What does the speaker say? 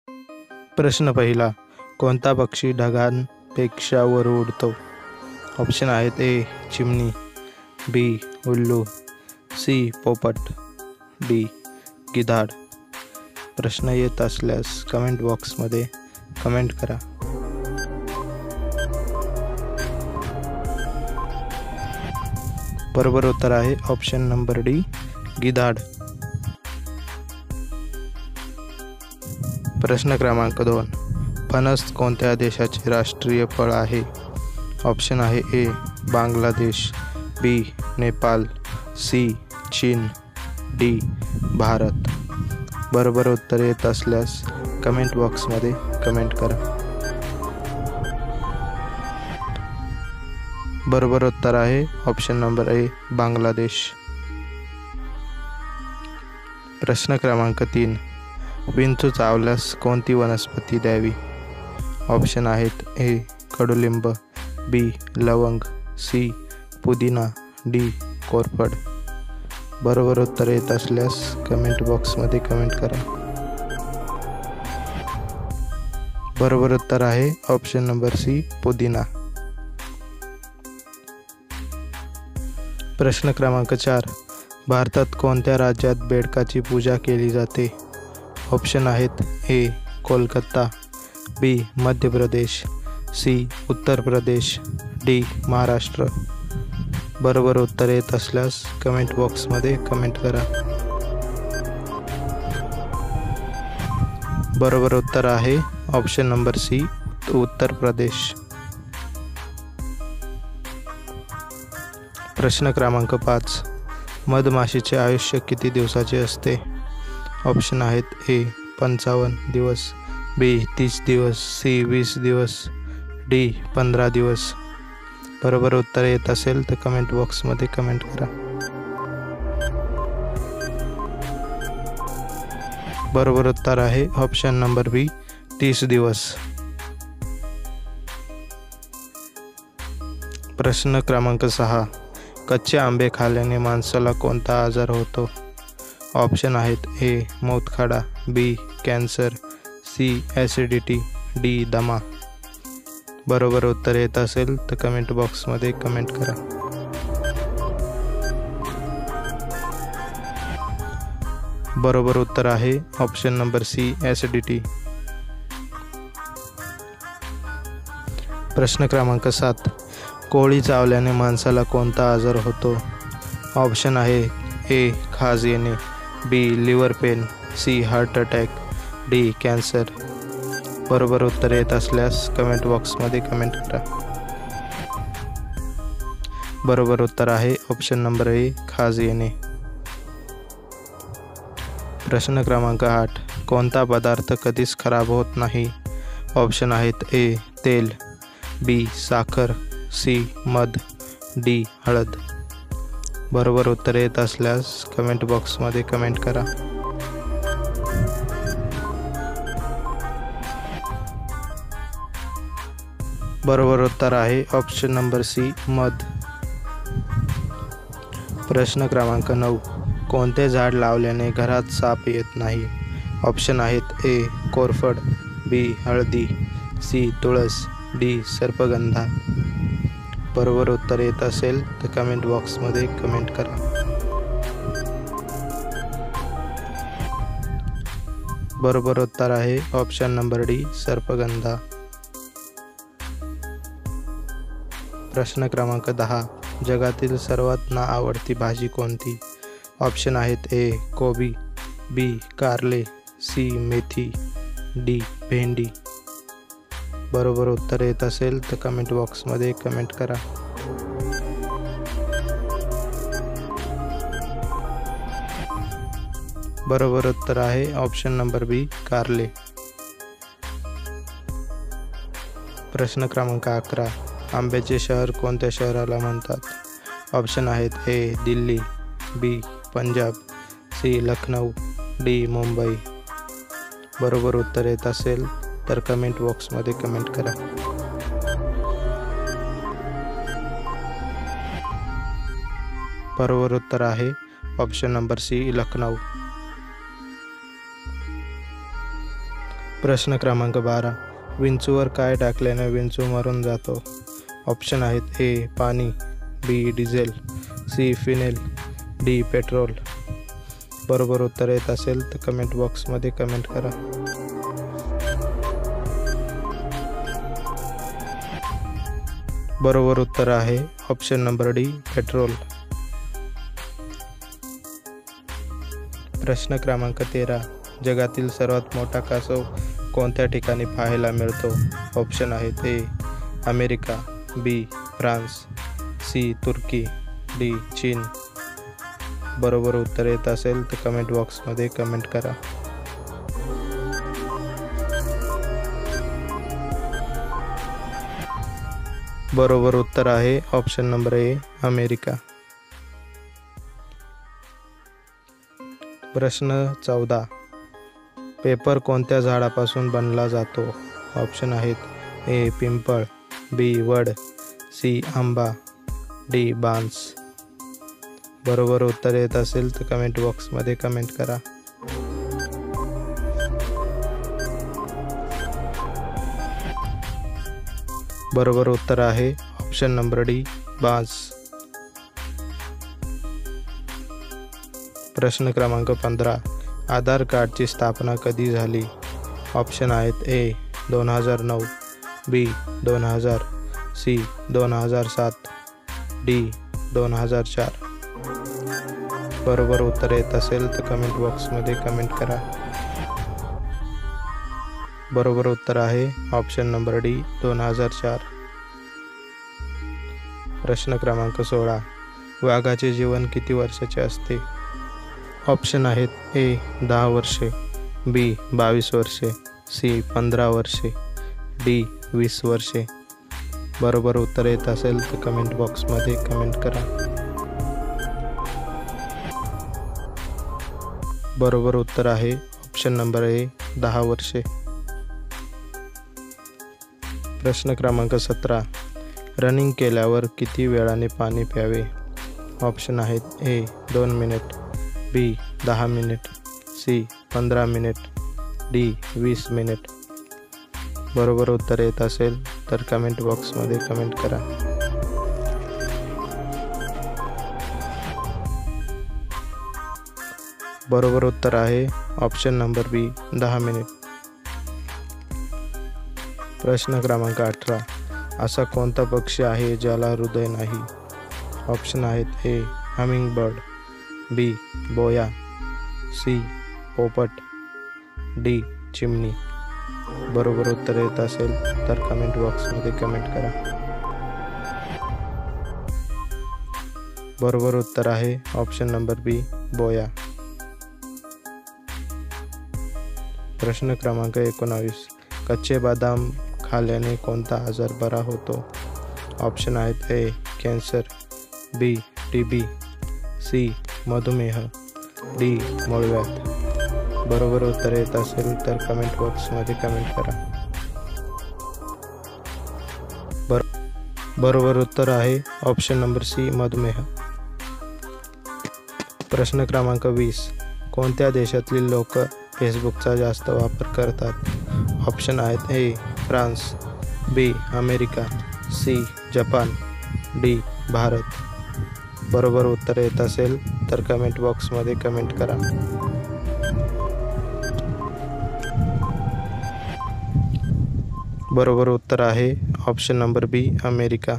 प्रश्न पहिला, कोणता पक्षी ढगांपेक्षा वर उडतो? ऑप्शन आहेत ए चिमणी, बी उल्लू, सी पोपट, डी गिधाड. प्रश्न येत असल्यास कमेंट बॉक्समध्ये कमेंट करा. बरोबर उत्तर आहे ऑप्शन नंबर डी गिधाड. प्रश्न क्रमांक 2, फणस कोणत्या देशाचे राष्ट्रीय फळ आहे? ऑप्शन आहे ए बांगलादेश, बी नेपाळ, सी चीन, डी भारत. बरोबर उत्तर येत असल्यास कमेंट बॉक्समध्ये कमेंट करा. बरोबर उत्तर आहे ऑप्शन नंबर ए बांगलादेश. प्रश्न क्रमांक 3, विंचू चावल्यास कोणती वनस्पती द्यावी? ऑप्शन आहेत ए कडुलिंब, बी लवंग, सी पुदिना, डी कोरफड. बरोबर उत्तर येत असल्यास कमेंट बॉक्समध्ये कमेंट करा. बरोबर उत्तर आहे ऑप्शन नंबर सी पुदिना. प्रश्न क्रमांक 4, भारतात कोणत्या राज्यात बेडकाची पूजा केली जाते? ऑप्शन आहेत ए कोलकाता, बी मध्य प्रदेश, सी उत्तर प्रदेश, डी महाराष्ट्र. बरोबर उत्तर येत असल्यास कमेंट बॉक्समध्ये कमेंट करा. बरोबर उत्तर आहे option number C Uttar Pradesh. प्रश्न क्रमांक 5, मधमाशीचे आयुष्य किती दिवसाचे असते? ऑप्शन आहेत ए 55 दिवस, बी 30 दिवस, सी 20 दिवस, डी 15 दिवस. बरोबर उत्तर येत असेल तर कमेंट बॉक्समध्ये कमेंट करा. बरोबर उत्तर आहे ऑप्शन नंबर बी 30 दिवस. प्रश्न क्रमांक 6, कच्चे आंबे खाल्ल्याने माणसाला कोणता आजार होतो? ऑप्शन आहेत ए मूतखडा, बी कॅन्सर, सी ॲसिडिटी, डी दमा. बरोबर उत्तर येत असेल तर कमेंट बॉक्समध्ये कमेंट करा. बरोबर उत्तर आहे ऑप्शन नंबर सी ॲसिडिटी. प्रश्न क्रमांक 7, कोळी चावल्याने माणसाला कोणता आजार होतो? ऑप्शन आहे ए खाज येणे, B liver pain, C heart attack, D cancer. बरोबर उत्तर येत असल्यास कमेंट बॉक्समध्ये कमेंट करा. बरोबर उत्तर आहे ऑप्शन नंबर ए खाज येणे. प्रश्न क्रमांक 8, कोणता पदार्थ कधीच खराब होत नाही? ऑप्शन आहेत ए तेल, बी साखर, सी मध, डी हळद. बरोबर उत्तर येत असल्यास कमेंट बॉक्समध्ये कमेंट करा. बरोबर उत्तर आहे ऑप्शन नंबर सी मध. प्रश्न क्रमांक 9, कोणते झाड लावल्याने घरात साप येत नाही? ऑप्शन आहेत ए कोरफड, बी हळदी, सी तुळस, डी सर्पगंधा. बरोबर उत्तर येत असेल तर कमेंट बॉक्समध्ये कमेंट करा. बरोबर उत्तर आहे ऑप्शन नंबर डी सर्पगंधा. प्रश्न क्रमांक 10, जगातील सर्वात आवडती भाजी कोणती? ऑप्शन आहेत ए कोबी, बी कारले, सी मेथी, डी भेंडी. बरोबर उत्तर येत असेल तर कमेंट बॉक्समध्ये कमेंट करा. बरोबर उत्तर आहे ऑप्शन नंबर बी कारले. प्रश्न क्रमांक 11, आंब्याचे शहर कोणत्या शहराला म्हणतात? ऑप्शन आहेत ए दिल्ली, बी पंजाब, सी लखनौ, डी मुंबई. बरोबर उत्तर येत असेल तर कमेंट बॉक्समध्ये कमेंट करा. बरोबर उत्तर आहे ऑप्शन नंबर सी लखनौ. प्रश्न क्रमांक 12. विंचूवर काय टाकल्याने विंचू मरून जातो? ऑप्शन आहेत ए पाणी, B diesel, C phenyl, D petrol. बरोबर उत्तर येत असेल तर कमेंट बॉक्समध्ये कमेंट करा. बरोबर उत्तर आहे ऑप्शन नंबर डी पेट्रोल. प्रश्न क्रमांक 13. जगातील सर्वात मोठा कासव कोणत्या ठिकाणी पाहायला मिळतो? ऑप्शन आहेत A America, B France, C तुर्की, डी चीन. बरोबर उत्तर येत असेल तर कमेंट बॉक्समध्ये कमेंट करा. बरोबर उत्तर आहे ऑप्शन नंबर ए अमेरिका. प्रश्न 14. पेपर कोणत्या झाडापासून बनला जातो? ऑप्शन आहेत ए पिंपळ, बी वड, सी आंबा, डी बांस. बरोबर उत्तर येत असेल तर कमेंट बॉक्समध्ये कमेंट करा. बरोबर उत्तर आहे ऑप्शन नंबर डी बांस. प्रश्न क्रमांक 15. आधार कार्डची स्थापना कधी झाली? ऑप्शन आहेत ए 2009, बी 2000, सी 2007, डी 2004. बरोबर उत्तर येत असेल तर कमेंट बॉक्समध्ये कमेंट करा. बरोबर उत्तर आहे ऑप्शन नंबर डी 2004. प्रश्न क्रमांक 16. वाघाचे जीवन किती वर्षाचे असते? ऑप्शन आहेत ए 10 वर्षे, बी 22 वर्षे, सी 15 वर्षे, डी 20 वर्षे. बरोबर उत्तर येत असेल तर कमेंट बॉक्समध्ये कमेंट करा. बरोबर उत्तर आहे ऑप्शन नंबर ए 10 वर्षे. प्रश्न क्रमांक 17. रनिंग केल्यावर किती वेळाने पाणी प्यावे? ऑप्शन आहेत A 2 minute, B 10 minute, C 15 minute, D 20 minute. बरोबर उत्तर येत असेल तर कमेंट बॉक्समध्ये कमेंट करा. बरोबर उत्तर आहे ऑप्शन नंबर बी 10 मिनिट. प्रश्न क्रमांक 18. असा कोणता पक्षी आहे ज्याला हृदय नाही? ऑप्शन आहेत ए हमिंग बर्ड, बी बोया, सी पोपट, डी चिमणी. बरोबर उत्तर येत असेल तर कमेंट बॉक्समध्ये कमेंट करा. बरोबर उत्तर आहे ऑप्शन नंबर बी बोया. प्रश्न क्रमांक 19. कच्चे बदाम खाल्ल्याने कोणता आजार बरा होतो? ऑप्शन आहेत ए कॅन्सर, बी टीबी, सी मधुमेह, डी मूळव्याध. बरोबर उत्तर येत असेल तर कमेंट बॉक्समध्ये कमेंट करा. बरोबर उत्तर आहे ऑप्शन नंबर सी मधुमेह. प्रश्न क्रमांक 20. कोणत्या देशातील लोक फेसबुकचा जास्त वापर करतात? ऑप्शन आहेत A France, B America, C Japan, D Bharat. बरोबर उत्तर येत असेल तर कमेंट बॉक्समध्ये कमेंट करा. बरोबर उत्तर आहे ऑप्शन नंबर बी अमेरिका.